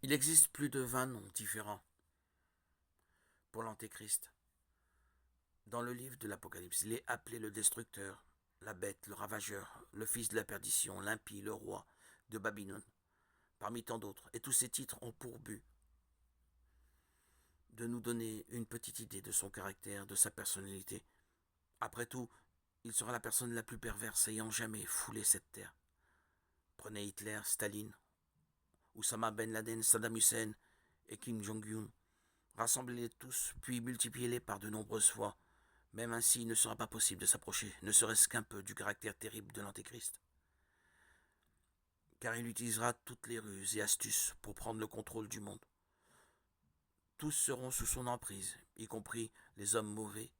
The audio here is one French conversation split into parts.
Il existe plus de 20 noms différents pour l'Antéchrist. Dans le livre de l'Apocalypse, il est appelé le destructeur, la bête, le ravageur, le fils de la perdition, l'impie, le roi de Babylone, parmi tant d'autres. Et tous ces titres ont pour but de nous donner une petite idée de son caractère, de sa personnalité. Après tout, il sera la personne la plus perverse ayant jamais foulé cette terre. Prenez Hitler, Staline, Oussama Ben Laden, Saddam Hussein et Kim Jong-un. Rassemblez-les tous, puis multipliez-les par de nombreuses fois. Même ainsi, il ne sera pas possible de s'approcher, ne serait-ce qu'un peu, du caractère terrible de l'Antéchrist. Car il utilisera toutes les ruses et astuces pour prendre le contrôle du monde. Tous seront sous son emprise, y compris les hommes mauvais.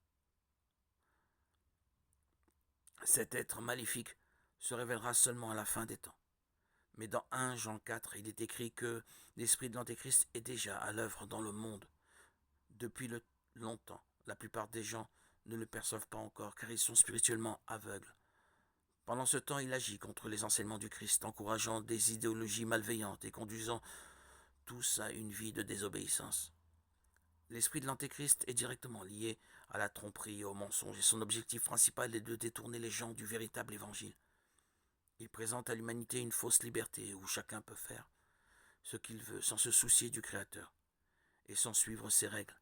Cet être maléfique se révélera seulement à la fin des temps. Mais dans 1 Jean 4, il est écrit que l'esprit de l'Antéchrist est déjà à l'œuvre dans le monde depuis longtemps. La plupart des gens ne le perçoivent pas encore car ils sont spirituellement aveugles. Pendant ce temps, il agit contre les enseignements du Christ, encourageant des idéologies malveillantes et conduisant tous à une vie de désobéissance. L'esprit de l'Antéchrist est directement lié à la tromperie et au mensonge, et son objectif principal est de détourner les gens du véritable évangile. Il présente à l'humanité une fausse liberté où chacun peut faire ce qu'il veut sans se soucier du Créateur et sans suivre ses règles.